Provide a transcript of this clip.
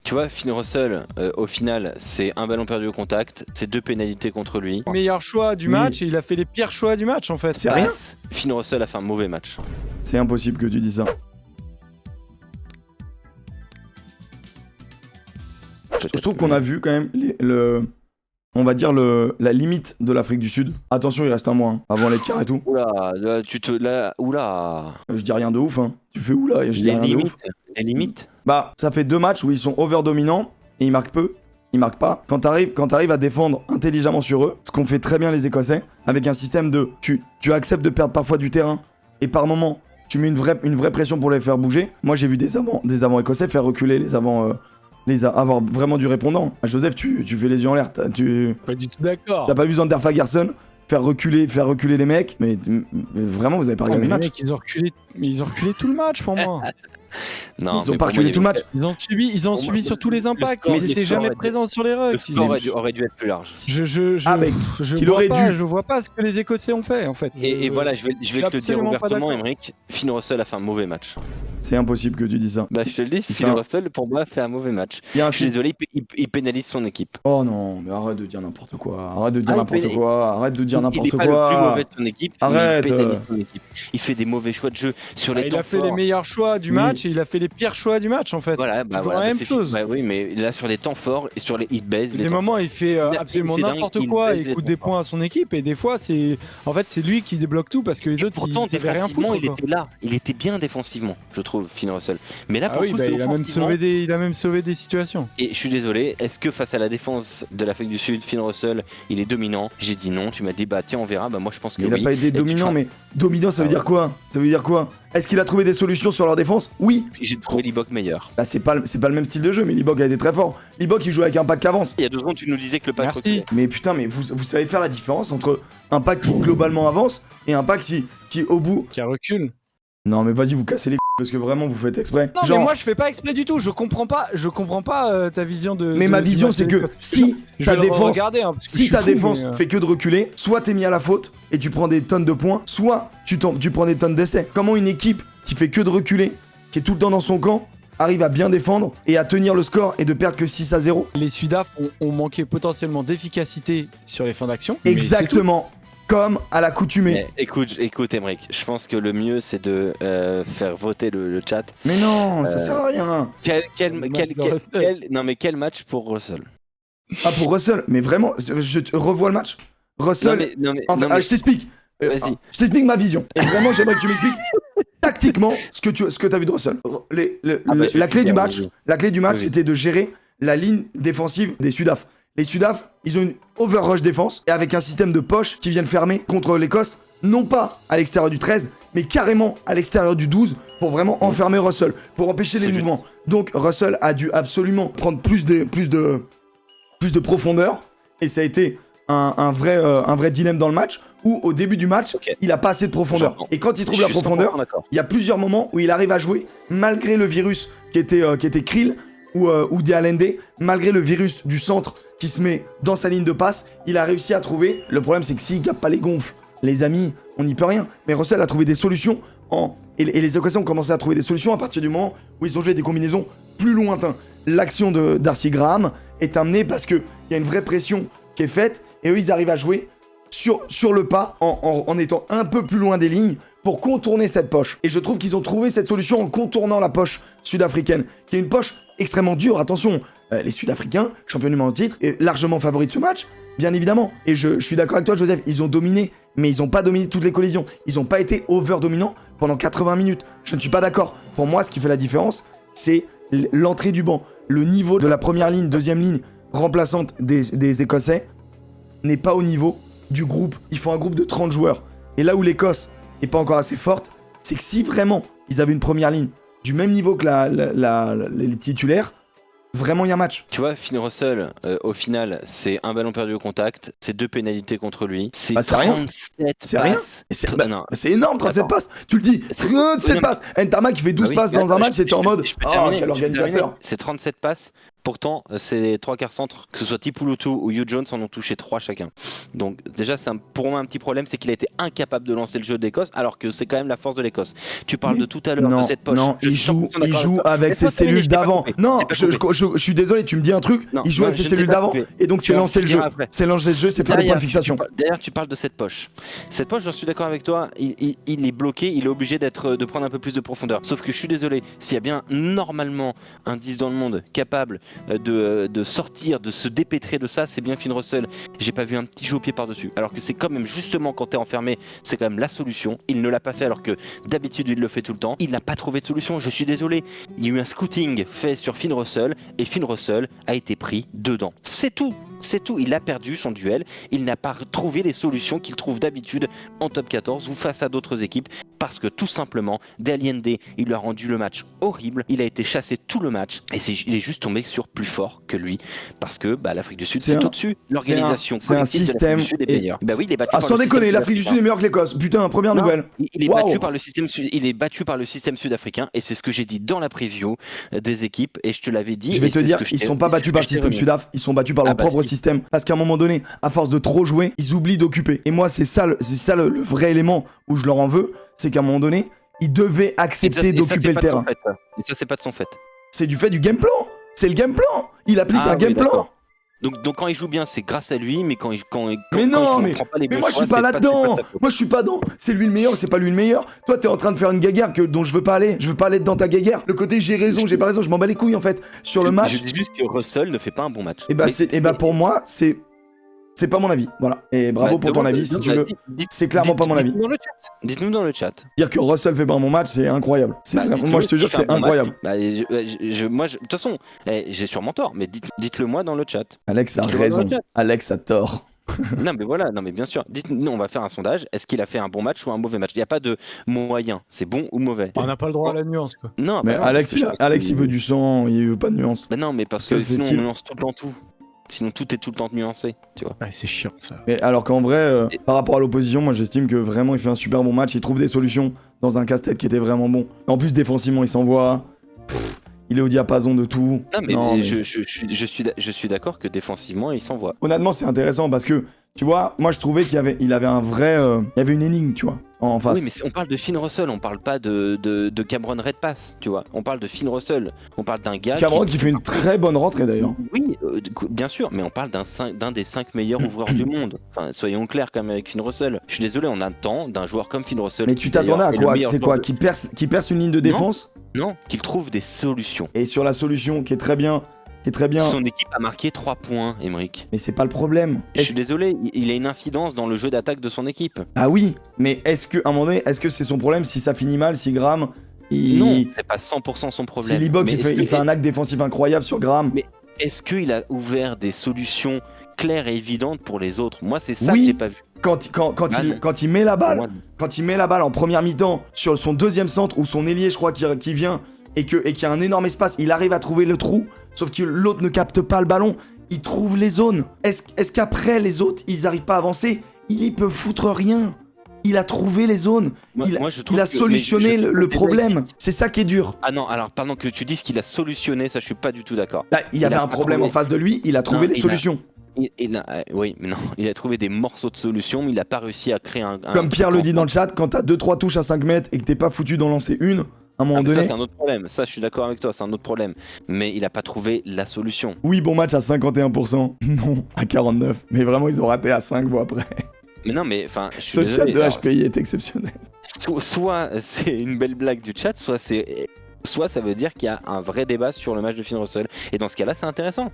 Tu vois, Finn Russell, au final, c'est un ballon perdu au contact, c'est 2 pénalités contre lui. Meilleur choix du match et il a fait les pires choix du match en fait. C'est rien. Finn Russell a fait un mauvais match. C'est impossible que tu dises ça. Je trouve qu'on a vu quand même on va dire la limite de l'Afrique du Sud. Attention, il reste un mois, hein, avant les quarts et tout. Oula, là, oula. Je dis rien de ouf, hein. Tu fais oula et je dis rien de ouf. Les limites. Bah, ça fait 2 matchs où ils sont over-dominants et ils marquent peu. Ils marquent pas. Quand t'arrives à défendre intelligemment sur eux, ce qu'ont fait très bien les Écossais, avec un système de tu acceptes de perdre parfois du terrain et par moment tu mets une vraie pression pour les faire bouger. Moi j'ai vu des avants écossais faire reculer les avants. Avoir vraiment du répondant. Ah, Joseph, tu fais les yeux en l'air. Pas du tout d'accord. T'as pas vu Zander Fagerson faire reculer les mecs, mais vraiment vous avez pas regardé le match. Les mecs, ils ont reculé tout le match pour moi. Non, ils ont pas reculé tout le match. Ils ont subi sur tous les impacts. Mais ils étaient jamais présents sur les rucks. Le score aurait dû être plus large. Je vois pas ce que les Écossais ont fait en fait. Et voilà, je vais te le dire ouvertement, Emmerich. Finn Russell a fait un mauvais match. C'est impossible que tu dises ça. Bah je te le dis, Finn Russell pour moi fait un mauvais match. Je suis désolé, il pénalise son équipe. Oh non, mais arrête de dire n'importe quoi. Arrête de dire n'importe quoi. Il est pas le plus mauvais de son équipe. Arrête. Il pénalise son équipe. Il fait des mauvais choix de jeu sur les temps forts. Il a fait les meilleurs choix du match et il a fait les pires choix du match en fait. Voilà, toujours la même chose. Bah oui, mais là sur les temps forts et sur les hit base. Des moments il fait absolument n'importe quoi et coûte des points à son équipe et des fois c'est lui qui débloque tout parce que les autres pourtant, ils avaient rien foutre. Il était là, il était bien défensivement, je trouve, Finn Russell. Mais là pour le coup, il a même sauvé des situations. Et je suis désolé, est-ce que face à la défense de l'Afrique du Sud, Finn Russell, il est dominant? J'ai dit non, tu m'as dit bah tiens on verra, bah moi je pense que il a pas été dominant, mais dominant ça veut dire quoi? Ça veut dire quoi? Est-ce qu'il a trouvé des solutions sur leur défense? Oui. J'ai trouvé Libok meilleur. Bah c'est pas le même style de jeu, mais Libok a été très fort. Libok il joue avec un pack qui avance. Il y a 2 secondes tu nous disais que le pack reculait. Mais putain, mais vous savez faire la différence entre un pack qui globalement avance et un pack qui au bout... Qui recule. Non mais vas-y vous cassez les parce que vraiment vous faites exprès. Non mais moi je fais pas exprès du tout, je comprends pas ta vision de... Mais ma vision c'est que si ta défense fait que de reculer, soit t'es mis à la faute et tu prends des tonnes de points, soit tu prends des tonnes d'essais. Comment une équipe qui fait que de reculer, qui est tout le temps dans son camp, arrive à bien défendre et à tenir le score et de perdre que 6-0? Les Sudaf ont manqué potentiellement d'efficacité sur les fins d'action. Exactement. Comme à l'accoutumée. Écoute Emmerich, je pense que le mieux c'est de faire voter le chat. Mais non, ça sert à rien. Non mais quel match pour Russell? Ah pour Russell, mais vraiment, je revois le match. Russell, je t'explique. Vas-y. Je t'explique ma vision. Et vraiment, j'aimerais que tu m'expliques tactiquement ce que t'as vu de Russell. La clé du match, c'était de gérer la ligne défensive des Sudaf. Les Sudaf, ils ont une overrush défense et avec un système de poche qui viennent fermer contre l'Écosse, non pas à l'extérieur du 13, mais carrément à l'extérieur du 12 pour vraiment enfermer Russell, pour empêcher les mouvements. Donc Russell a dû absolument prendre plus de profondeur et ça a été un vrai dilemme dans le match où au début du match, il a pas assez de profondeur. Et quand il trouve la profondeur, il y a plusieurs moments où il arrive à jouer malgré le virus qui était Krill ou Dealende, malgré le virus du centre qui se met dans sa ligne de passe, il a réussi à trouver. Le problème, c'est que s'il gappe pas les gonfles, les amis, on n'y peut rien. Mais Russell a trouvé des solutions et les Écossais ont commencé à trouver des solutions à partir du moment où ils ont joué des combinaisons plus lointaines. L'action de Darcy Graham est amenée parce qu'il y a une vraie pression qui est faite et eux, ils arrivent à jouer sur le pas en étant un peu plus loin des lignes pour contourner cette poche. Et je trouve qu'ils ont trouvé cette solution en contournant la poche sud-africaine, qui est une poche extrêmement dure. Attention, les Sud-Africains, champions du monde en titre, et largement favoris de ce match, bien évidemment. Et je suis d'accord avec toi, Joseph, ils ont dominé, mais ils n'ont pas dominé toutes les collisions. Ils n'ont pas été over-dominants pendant 80 minutes. Je ne suis pas d'accord. Pour moi, ce qui fait la différence, c'est l'entrée du banc. Le niveau de la première ligne, deuxième ligne remplaçante des Écossais n'est pas au niveau du groupe. Il faut un groupe de 30 joueurs. Et là où l'Écosse n'est pas encore assez forte, c'est que si vraiment ils avaient une première ligne du même niveau que les titulaires, vraiment il y a un match. Tu vois, Finn Russell, au final, c'est un ballon perdu au contact, c'est 2 pénalités contre lui, c'est 37 passes. C'est énorme, 37 passes. Tu le dis, 37 passes. Ntama qui fait 12 passes dans un match, c'était en mode, quel organisateur. C'est 37 passes Pourtant, ces 3 quarts centres, que ce soit Tipulutu ou Hugh Jones, en ont touché 3 chacun. Donc déjà, c'est pour moi un petit problème, c'est qu'il a été incapable de lancer le jeu d'Écosse, alors que c'est quand même la force de l'Écosse. Tu parles de tout à l'heure de cette poche. Non, il joue avec ses cellules d'avant. Non, je suis désolé, tu me dis un truc, il joue avec ses cellules d'avant, et donc c'est lancer le jeu. C'est lancer le jeu, c'est faire des points de fixation. D'ailleurs, tu parles de cette poche. Cette poche, j'en suis d'accord avec toi, il est bloqué, il est obligé de prendre un peu plus de profondeur. Sauf que je suis désolé, s'il y a bien normalement un 10 dans le monde capable de sortir, de se dépêtrer de ça, c'est bien Finn Russell. J'ai pas vu un petit jeu au pied par-dessus. Alors que c'est quand même justement quand t'es enfermé, c'est quand même la solution. Il ne l'a pas fait alors que d'habitude il le fait tout le temps. Il n'a pas trouvé de solution, je suis désolé. Il y a eu un scouting fait sur Finn Russell et Finn Russell a été pris dedans. C'est tout. C'est tout, il a perdu son duel, il n'a pas trouvé les solutions qu'il trouve d'habitude en top 14 ou face à d'autres équipes, parce que tout simplement, Daliende, il lui a rendu le match horrible, il a été chassé tout le match, et il est juste tombé sur plus fort que lui, parce que l'Afrique du Sud c'est au-dessus, l'organisation c'est un système est meilleure. Bah oui, il est battu sans déconner, l'Afrique du Sud est meilleure que l'Écosse, putain, première nouvelle. Il est battu par le système il est battu par le système sud-africain, et c'est ce que j'ai dit dans la preview des équipes, et je te l'avais dit. Je vais te dire, ils sont pas battus par le système sud-af, ils sont battus par leur propre système, parce qu'à un moment donné, à force de trop jouer, ils oublient d'occuper. Et moi, c'est ça le vrai élément où je leur en veux, c'est qu'à un moment donné, ils devaient accepter d'occuper le terrain. Et ça, c'est pas de son fait. C'est du fait du game plan. C'est le game plan. Il applique un game plan. Donc quand il joue bien, c'est grâce à lui, mais quand il prend pas les bons moi je suis pas là-dedans. Moi je suis pas dans. C'est lui le meilleur, c'est pas lui le meilleur. Toi t'es en train de faire une guéguerre dont je veux pas aller. Je veux pas aller dans ta guéguerre. Le côté j'ai raison, j'ai pas raison, je m'en bats les couilles en fait. Sur le match. Je dis juste que Russell ne fait pas un bon match. Et pour moi c'est pas mon avis, voilà. Et bravo pour ton avis, si tu veux. C'est clairement pas mon avis. Dites-nous dans le chat. Dire que Russell fait pas un bon match, c'est incroyable. Moi, je te jure, c'est incroyable. De toute façon, j'ai sûrement tort, mais dites-le moi dans le chat. Alex a raison. Alex a tort. Non mais bien sûr. Nous on va faire un sondage. Est-ce qu'il a fait un bon match ou un mauvais match? Il n'y a pas de moyen. C'est bon ou mauvais. On n'a pas le droit à la nuance quoi. Non. Mais Alex il veut du sang, il veut pas de nuance. Bah non mais parce que sinon on nuance tout le temps tout. Sinon tout est tout le temps nuancé, tu vois. Ouais, c'est chiant ça. Mais alors qu'en vrai, par rapport à l'opposition, moi j'estime que vraiment il fait un super bon match, il trouve des solutions dans un casse-tête qui était vraiment bon. En plus défensivement il s'envoie, il est au diapason de tout. Non mais je suis d'accord que défensivement il s'envoie. Honnêtement c'est intéressant parce que, tu vois, moi je trouvais qu'il avait un vrai... il y avait une énigme, tu vois, en face. Oui mais on parle de Finn Russell, on parle pas de Cameron Redpath, tu vois. On parle de Finn Russell, on parle d'un gars Cameron qui fait une très bonne rentrée d'ailleurs. Oui, bien sûr, mais on parle d'un des 5 meilleurs ouvreurs du monde. Enfin, soyons clairs quand même avec Finn Russell. Je suis désolé, on attend d'un joueur comme Finn Russell. Mais tu t'attendais à quoi? C'est quoi? Qui perce une ligne de défense? Non, qu'il trouve des solutions. Et sur la solution qui est très bien... Son équipe a marqué 3 points, Emeric. Mais c'est pas le problème. Je suis désolé, il a une incidence dans le jeu d'attaque de son équipe. Ah oui, mais à un moment donné, est-ce que c'est son problème si ça finit mal, si Graham... Non, c'est pas 100% son problème. Si Libok il fait un acte défensif incroyable sur Graham. Mais est-ce qu'il a ouvert des solutions claires et évidentes pour les autres? Moi c'est ça que j'ai pas vu. Quand il met la balle, en première mi-temps sur son deuxième centre ou son ailier je crois qui vient et qu'il y a un énorme espace, il arrive à trouver le trou, sauf que l'autre ne capte pas le ballon, il trouve les zones. Est-ce qu'après les autres ils arrivent pas à avancer? Il y peut foutre rien. Il a trouvé les zones, il a solutionné le problème. C'est ça qui est dur. Ah non, alors pardon que tu dises qu'il a solutionné, ça je suis pas du tout d'accord. Là, il y avait un problème en face de lui, il a trouvé les solutions. Oui, mais non, il a trouvé des morceaux de solutions, mais il a pas réussi à créer un Comme Pierre le dit dans le chat, quand t'as 2-3 touches à 5 mètres et que t'es pas foutu d'en lancer une, à un moment donné... Ça c'est un autre problème, ça je suis d'accord avec toi, c'est un autre problème. Mais il a pas trouvé la solution. Oui, bon match à 51%, non, à 49%. Mais vraiment, ils ont raté à 5 voix après. Mais non, mais enfin... Ce chat de HPI est exceptionnel. Soit c'est une belle blague du chat, soit ça veut dire qu'il y a un vrai débat sur le match de Finn Russell. Et dans ce cas-là, c'est intéressant.